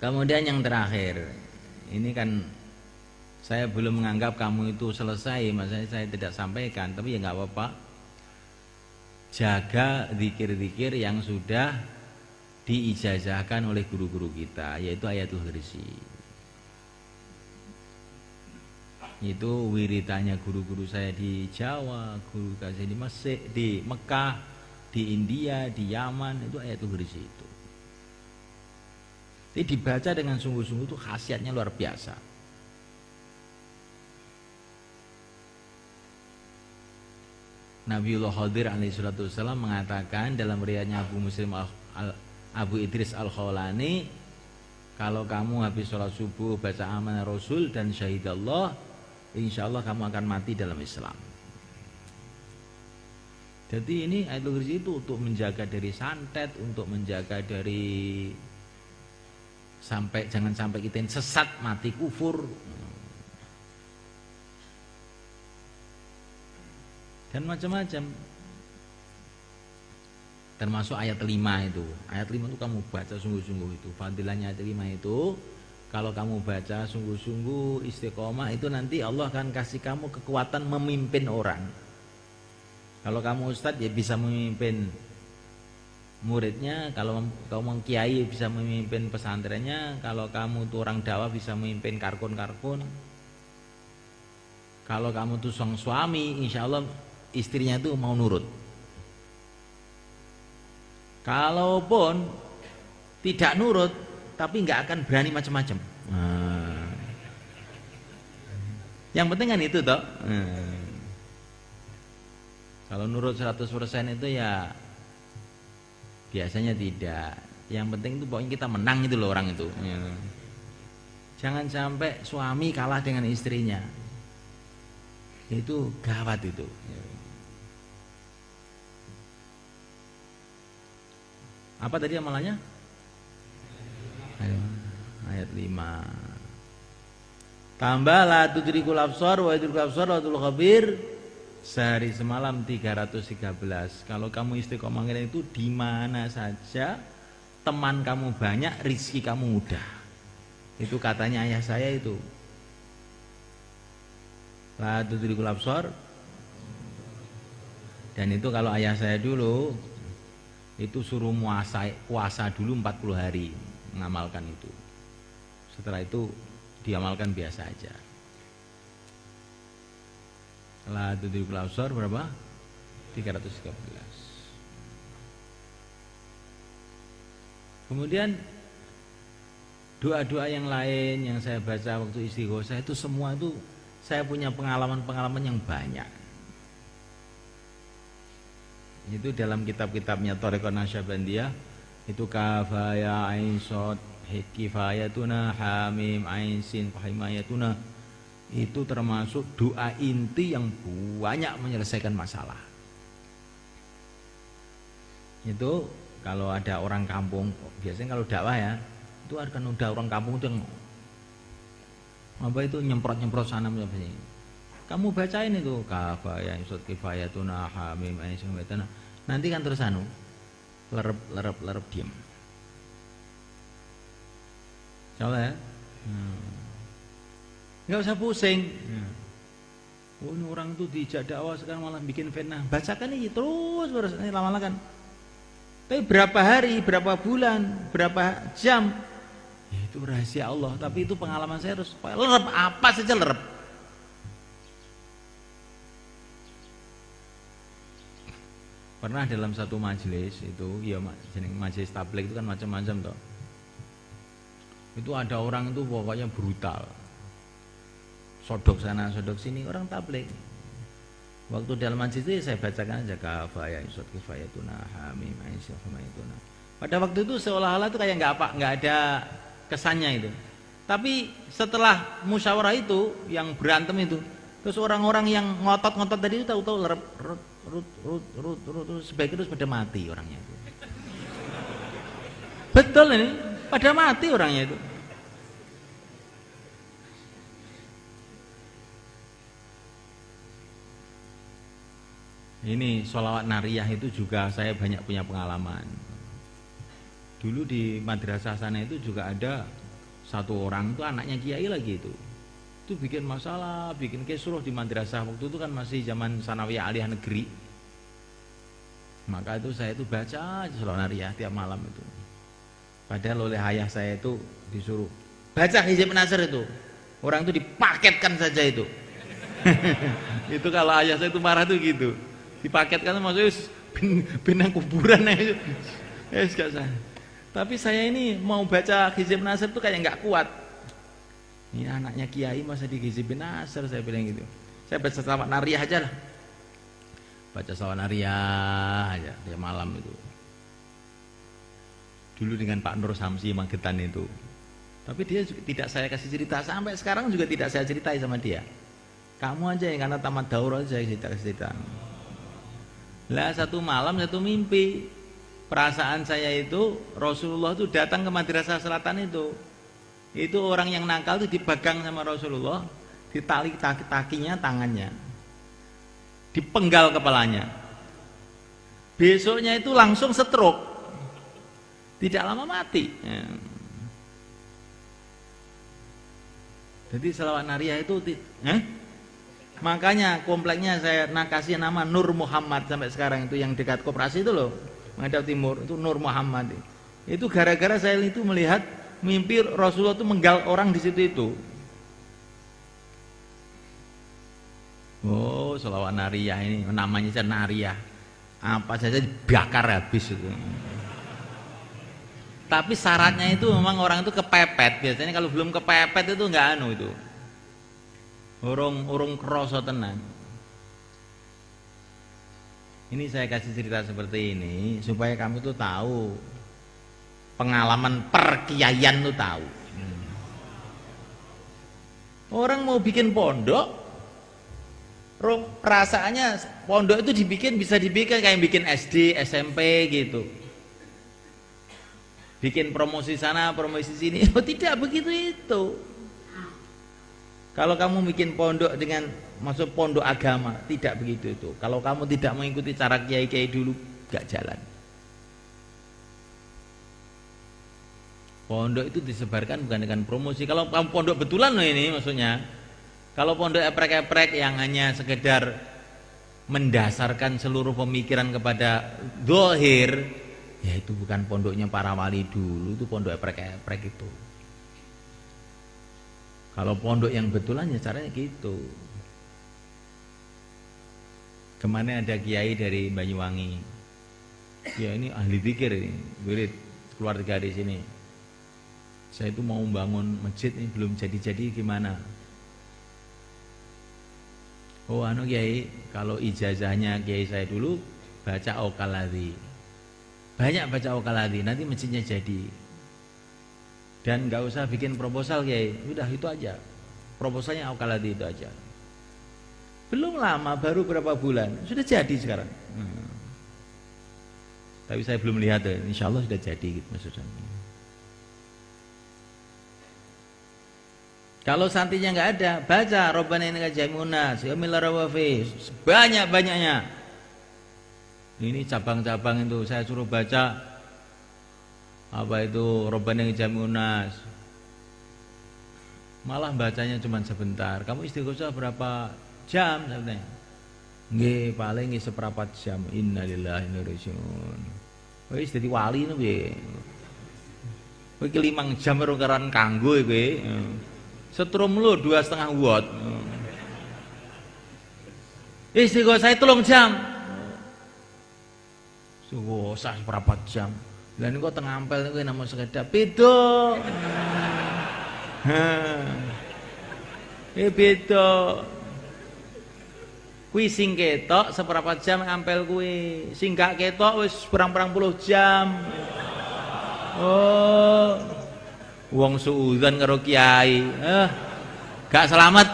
Kemudian yang terakhir, ini kan saya belum menganggap kamu itu selesai, maksudnya saya tidak sampaikan, tapi ya nggak apa-apa. Jaga zikir-zikir yang sudah diijazahkan oleh guru-guru kita, yaitu Ayatul Kursi. Itu wiritannya guru-guru saya di Jawa, guru saya di Mesir, di Mekah, di India, di Yaman, itu Ayatul Kursi itu. Jadi dibaca dengan sungguh-sungguh itu khasiatnya luar biasa. Nabiullah Khadir alaihi salatu wassalam mengatakan dalam riwayatnya Abu Idris Al-Khawlani, kalau kamu habis sholat subuh baca amanah Rasul dan syahidallah, insya Allah kamu akan mati dalam Islam. Jadi ini Ayatul Kursi itu untuk menjaga dari santet, untuk menjaga dari jangan sampai kita sesat, mati kufur, dan macam-macam. Termasuk ayat 5 itu. Ayat 5 itu kamu baca sungguh-sungguh itu. Fadilahnya ayat 5 itu, kalau kamu baca sungguh-sungguh istiqomah itu nanti Allah akan kasih kamu kekuatan memimpin orang. Kalau kamu ustadz ya bisa memimpin muridnya, kalau kamu kiai bisa memimpin pesantrennya, kalau kamu tuh orang dakwah bisa memimpin karkun-karkun. Kalau kamu tuh sang suami, insya Allah istrinya tuh mau nurut. Kalaupun tidak nurut, tapi nggak akan berani macam-macam. Yang penting kan itu toh. Kalau nurut 100% itu ya biasanya tidak. Yang penting itu pokoknya kita menang itu loh orang itu. Jangan sampai suami kalah dengan istrinya. Itu gawat itu. Apa tadi amalannya? Ayat 5. Tambah la tudrikul absar wa yudrikul absar wa tudrikul khabir. Sehari semalam 313. Kalau kamu istiqomah itu di mana saja teman kamu banyak, rizki kamu mudah. Itu katanya ayah saya itu. La tudrikul absar. Dan itu kalau ayah saya dulu itu suruh puasa dulu 40 hari mengamalkan itu. Setelah itu diamalkan biasa aja. La tudrikul absar berapa? 313. Kemudian doa-doa yang lain yang saya baca waktu istighosah itu semua itu saya punya pengalaman-pengalaman yang banyak. Itu dalam kitab-kitabnya Thariqah Nasyabandiyah itu kafaya ain shad kifayatuna hamim ain sin fahimayatuna, itu termasuk doa inti yang banyak menyelesaikan masalah. Itu kalau ada orang kampung, biasanya kalau dakwah ya, itu akan udah orang kampung itu yang apa itu nyemprot-nyemprot sana sini. Kamu bacain itu kafaya insut kifayatuna hamim ain sin fahimayatuna. Nanti kan terus lerep diam. Insyaallah ya. Nggak usah pusing. Oh, ini orang tuh dijak dakwah sekarang malah bikin fitnah. Bacakan ini terus ini lama-lama kan. Tapi berapa hari, berapa bulan, berapa jam, ya itu rahasia Allah. Tapi itu pengalaman saya harus lerep, apa saja lerep. Pernah dalam satu majelis itu, ya majelis tabligh itu kan macam-macam toh. Itu ada orang itu pokoknya brutal. Sodok sana, sodok sini, orang tabligh. Waktu dalam majlis itu saya bacakan aja kafaya insut kifayatuna hamim aisyah famayatuna. Pada waktu itu seolah-olah itu kayak nggak ada kesannya itu. Tapi setelah musyawarah itu yang berantem itu, terus orang-orang yang ngotot-ngotot tadi itu tahu-tahu sebaiknya terus pada mati orangnya itu. Betul ini, pada mati orangnya itu. Ini sholawat nariyah itu juga saya banyak punya pengalaman. Dulu di madrasah sana itu juga ada satu orang itu anaknya kiai lagi itu bikin masalah, bikin kisruh di madrasah. Waktu itu kan masih zaman sanawiyah aliyah negeri. Maka itu saya itu baca aja Shalawat Nariyah tiap malam itu. Padahal oleh ayah saya itu disuruh baca Hizib Nasr itu. Orang itu dipaketkan saja itu. Itu kalau ayah saya itu marah tuh gitu. Dipaketkan maksudnya benang kuburan aja. Tapi saya ini mau baca Hizib Nasr itu kayak nggak kuat. Ini anaknya kiai masa di Hizib Nasr, saya bilang gitu. Saya baca Shalawat Nariyah aja lah. Baca Shalawat Nariyah aja tiap malam itu. Dulu dengan Pak Nur Samsi Magetan itu. Tapi dia juga tidak saya kasih cerita, sampai sekarang juga tidak saya ceritai sama dia. Kamu aja yang karena tamat daurah aja saya cerita. Lah satu malam satu mimpi, perasaan saya itu Rasulullah itu datang ke Madrasah Selatan itu. Itu orang yang nakal itu dipegang sama Rasulullah, ditali kakinya, tangannya, dipenggal kepalanya. Besoknya itu langsung stroke, tidak lama mati. Jadi Shalawat Nariyah itu makanya kompleknya saya kasih nama Nur Muhammad sampai sekarang itu, yang dekat koperasi itu loh, menghadap timur itu Nur Muhammad. Itu gara-gara saya itu melihat mimpi Rasulullah itu menggal orang di situ itu. Oh, Shalawat Nariyah ini namanya saja Nariyah. Apa saja dibakar habis itu. Tapi syaratnya itu memang orang itu kepepet. Biasanya kalau belum kepepet itu enggak anu itu. Urung kroso tenan. Ini saya kasih cerita seperti ini supaya kamu tuh tahu pengalaman perkiaian tuh tahu. Orang mau bikin pondok, perasaannya pondok itu bisa dibikin kayak bikin SD, SMP gitu. Bikin promosi sana, promosi sini. Oh, tidak begitu itu. Kalau kamu bikin pondok dengan masuk pondok agama, tidak begitu itu. Kalau kamu tidak mengikuti cara kiai-kiai dulu, gak jalan. Pondok itu disebarkan bukan dengan promosi. Kalau kamu pondok betulan loh ini maksudnya. Kalau pondok eprek-eprek yang hanya sekedar mendasarkan seluruh pemikiran kepada zahir, ya itu bukan pondoknya para wali dulu, itu pondok eprek-eprek itu. Kalau pondok yang betulan ya caranya gitu. Kemana ada kiai dari Banyuwangi, ya ini ahli zikir ini, wirid keluarga di sini. Saya itu mau membangun masjid ini belum jadi-jadi gimana? Oh anu kiai, kalau ijazahnya kiai saya dulu baca Al-Qaladhi. Banyak baca Al-Qaladhi, nanti masjidnya jadi. Dan nggak usah bikin proposal kiai, udah itu aja. Proposalnya Al-Qaladhi itu aja. Belum lama, baru berapa bulan sudah jadi sekarang. Tapi saya belum lihat, insya Allah sudah jadi gitu maksudnya. Kalau santrinya nggak ada, baca Rabbana innaka jami'unas yaumil la raiba fihi sebanyak-banyaknya. Ini cabang-cabang itu saya suruh baca apa itu Rabbana innaka jami'unas. Malah bacanya cuma sebentar. Kamu istighosah berapa jam sebenarnya? Nggih, paling seperempat jam. Innalillahi wa inna ilaihi raji'un. Wis dadi wali nu piye? Kowe 5 jam ora karan kanggo kowe. Setrum lu 2,5 watt. Istighosah 3 jam. Istighosah seberapa jam. Lah niku tengah ampel niku namung sekedap beda. Beda. Kuwi sing ketok seberapa jam ampel kuwi. Sing gak ketok wis berang-berang puluh jam. Oh. Wong suudzon karo kiai, gak selamat.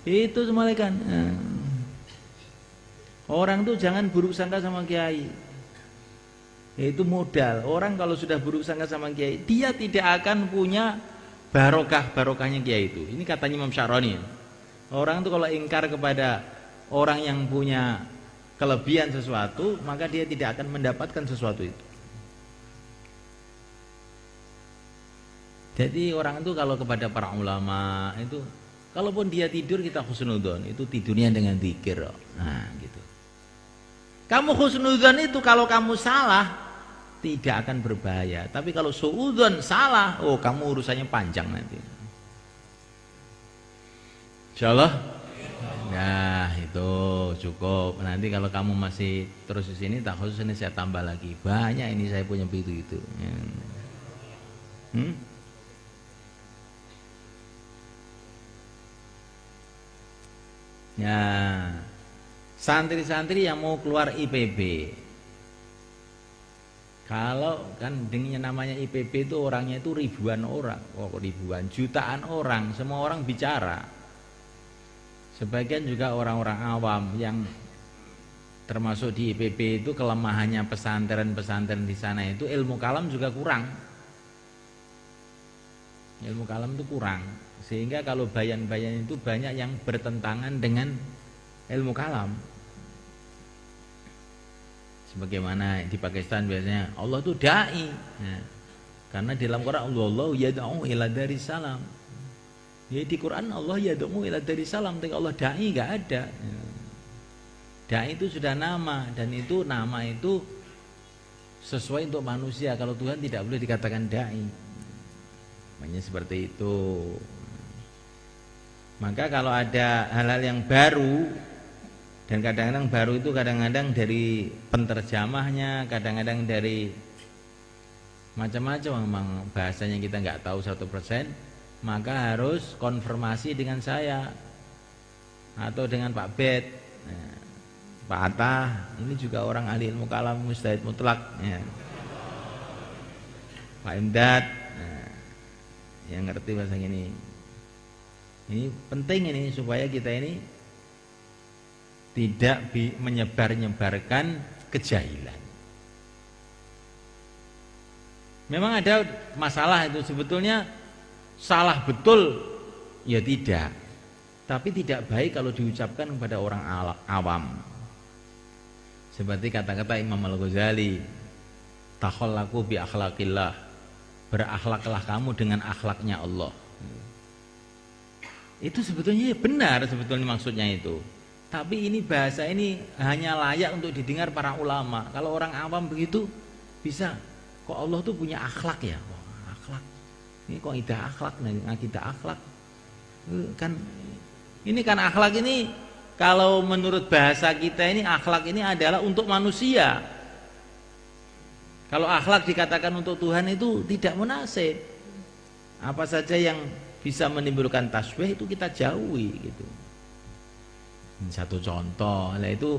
Itu semua kan. Orang tuh jangan buruk sangka sama kiai. Itu modal. Orang kalau sudah buruk sangka sama kiai, dia tidak akan punya barokahnya kiai itu. Ini katanya Imam Syaroni. Orang tuh kalau ingkar kepada orang yang punya kelebihan sesuatu, maka dia tidak akan mendapatkan sesuatu itu. Jadi orang itu kalau kepada para ulama itu, kalaupun dia tidur kita husnudzon, itu tidurnya dengan zikir. Nah, gitu. Kamu husnudzon itu kalau kamu salah tidak akan berbahaya. Tapi kalau suudzon salah, oh kamu urusannya panjang nanti. Insyaallah. Nah, itu cukup. Nanti kalau kamu masih terus di sini, tak khusus ini saya tambah lagi. Banyak ini saya punya begitu. Ya, santri-santri yang mau keluar IPB, kalau kan dengan namanya IPB itu orangnya itu ribuan orang, ribuan, jutaan orang, semua orang bicara. Sebagian juga orang-orang awam yang termasuk di IPB itu kelemahannya pesantren-pesantren di sana itu ilmu kalam juga kurang. Ilmu kalam itu kurang. Sehingga kalau bayan-bayan itu banyak yang bertentangan dengan ilmu kalam. Sebagaimana di Pakistan biasanya Allah itu dai. Nah, karena di dalam Quran Allah yad'u ila daris salam. Ya, di Quran Allah yad'u ila daris salam, tapi Allah dai enggak ada. Dai itu sudah nama, dan itu nama itu sesuai untuk manusia. Kalau Tuhan tidak boleh dikatakan dai. Makanya seperti itu. Maka kalau ada hal-hal yang baru, dan kadang-kadang baru itu kadang-kadang dari penterjemahnya, kadang-kadang dari macam-macam, memang bahasanya kita nggak tahu 100%, maka harus konfirmasi dengan saya atau dengan Pak Bet, Pak Atta, ini juga orang ahli ilmu kalam mustahid mutlak, ya. Pak Imdad, yang ngerti bahasa ini. Ini penting ini supaya kita ini tidak menyebar-nyebarkan kejahilan. Memang ada masalah itu sebetulnya salah betul ya tidak, tapi tidak baik kalau diucapkan kepada orang awam. Seperti kata-kata Imam Al-Ghazali, takhallaku bi akhlaqillah, berakhlaklah kamu dengan akhlaknya Allah. Itu sebetulnya benar, sebetulnya maksudnya itu. Tapi ini bahasa ini hanya layak untuk didengar para ulama. Kalau orang awam begitu bisa, kok Allah tuh punya akhlak ya? Wah, akhlak. Ini kok tidak akhlak, ngakidah akhlak. Kan ini kan akhlak ini kalau menurut bahasa kita ini akhlak ini adalah untuk manusia. Kalau akhlak dikatakan untuk Tuhan itu tidak munasib. Apa saja yang bisa menimbulkan tasbih itu kita jauhi gitu. Satu contoh, lah itu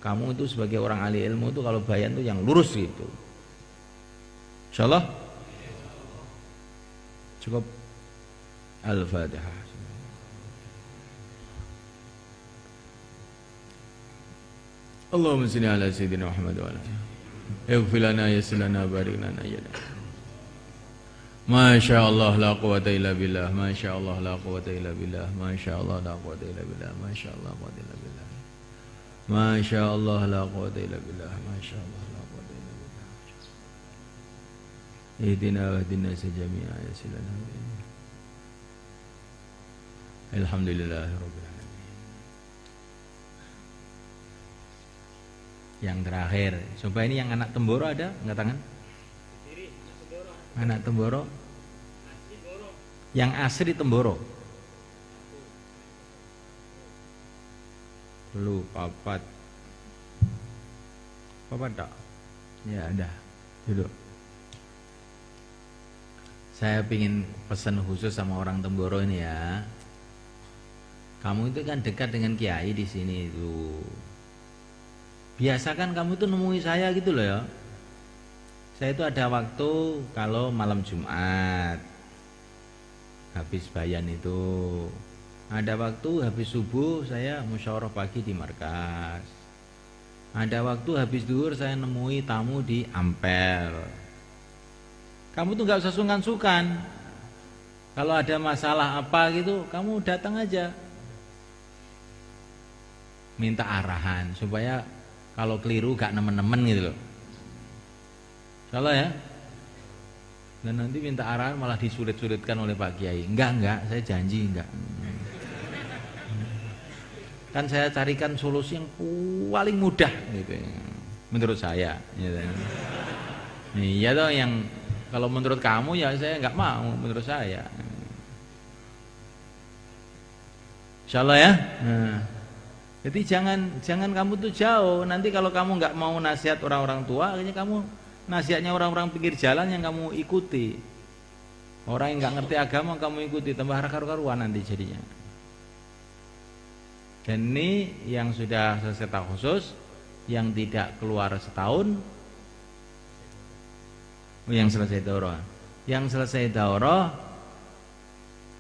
kamu itu sebagai orang ahli ilmu itu kalau bayan itu yang lurus gitu. Insyaallah cukup. Al-Fatihah. Allahumma shalli ala sayyidina Muhammad wa ala alihi. Ighfir lana yassir lana barik lana ya. Masya Allah la quwata illa billah. Masya Allah la quwata illa billah. Masya Allah la quwata illa billah. Masya Allah la quwata illa billah. Masya Allah la quwata illa billah. Masya Allah la quwata illa billah. Ihdina wahdina sajami'a ya silana. Alhamdulillahirabbil alamin. Yang terakhir, coba ini yang anak Temboro ada angkat tangan? Anak Temboro, yang asli Temboro, lu papat tak? Ya ada, duduk. Saya pingin pesan khusus sama orang Temboro ini ya. Kamu itu kan dekat dengan kiai di sini itu. Biasakan kamu tuh nemui saya gitu loh ya. Saya itu ada waktu kalau malam Jumat habis bayan itu, ada waktu habis subuh saya musyawarah pagi di markas, ada waktu habis duhur saya nemui tamu di Ampel. Kamu tuh nggak usah sungkan-sungkan, kalau ada masalah apa gitu kamu datang aja, minta arahan supaya kalau keliru gak nemen-nemen gitu loh. Salah ya. Dan nanti minta arahan malah disulit-sulitkan oleh Pak Kiai. Enggak, saya janji enggak. Kan saya carikan solusi yang paling mudah gitu ya. Menurut saya gitu. Iya toh, yang kalau menurut kamu ya saya enggak mau, menurut saya. Insyaallah ya. Nah, jadi jangan kamu tuh jauh. Nanti kalau kamu enggak mau nasihat orang-orang tua, akhirnya kamu nasihatnya orang-orang pinggir jalan yang kamu ikuti. Orang yang enggak ngerti agama kamu ikuti, tambah karu-karuan nanti jadinya. Dan ini yang sudah selesai khusus, yang tidak keluar setahun, yang selesai daurah. Yang selesai daurah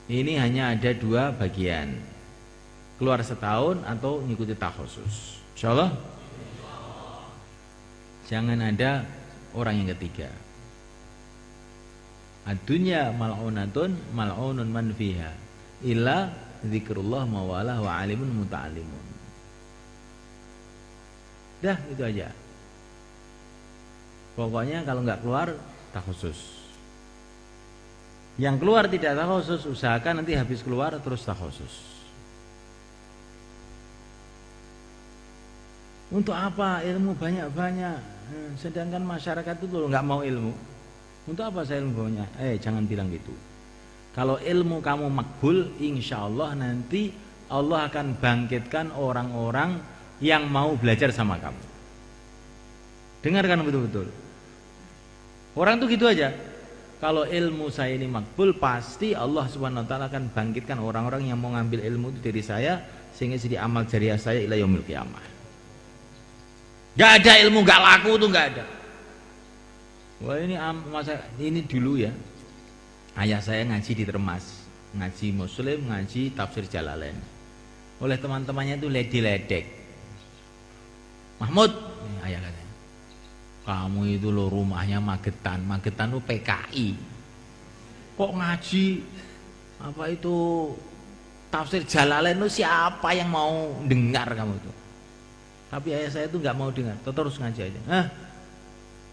ini hanya ada 2 bagian, keluar setahun atau mengikuti khusus. Insyaallah. Jangan ada orang yang ketiga. Ad-dunya mal'unatun mal'unun man fiha illa zikrullah mawalah wa alimun muta'alimun. Dah itu aja. Pokoknya kalau nggak keluar tak khusus. Yang keluar tidak tak khusus, usahakan nanti habis keluar terus tak khusus. Untuk apa ilmu banyak-banyak, sedangkan masyarakat itu nggak mau ilmu. Untuk apa saya ilmu banyak? Jangan bilang gitu. Kalau ilmu kamu makbul, insya Allah nanti Allah akan bangkitkan orang-orang yang mau belajar sama kamu. Dengarkan betul-betul. Orang tuh gitu aja. Kalau ilmu saya ini makbul, pasti Allah Subhanahu wa taala akan bangkitkan orang-orang yang mau ngambil ilmu itu dari saya, sehingga jadi amal jariah saya ila yaumil qiyamah. Gak ada ilmu gak laku tuh, gak ada. Wah ini dulu ya. Ayah saya ngaji di Termas, ngaji Muslim, ngaji Tafsir Jalalain. Oleh teman-temannya itu ledek. Mahmud, ayah katanya, kamu itu lo rumahnya Magetan itu PKI. Kok ngaji apa itu Tafsir Jalalain itu siapa yang mau dengar kamu tuh? Tapi ayah saya itu nggak mau dengar, terus ngaji aja.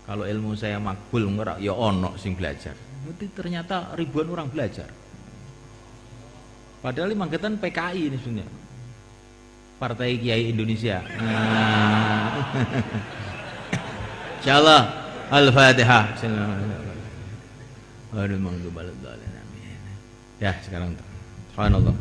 Kalau ilmu saya makbul ngerak, ya ono sing belajar. Nanti ternyata ribuan orang belajar. Padahal Magetan PKI ini sebenarnya, Partai Kiai Indonesia. Insyaallah. Al-Fatihah. Ya sekarang. Subhanallah.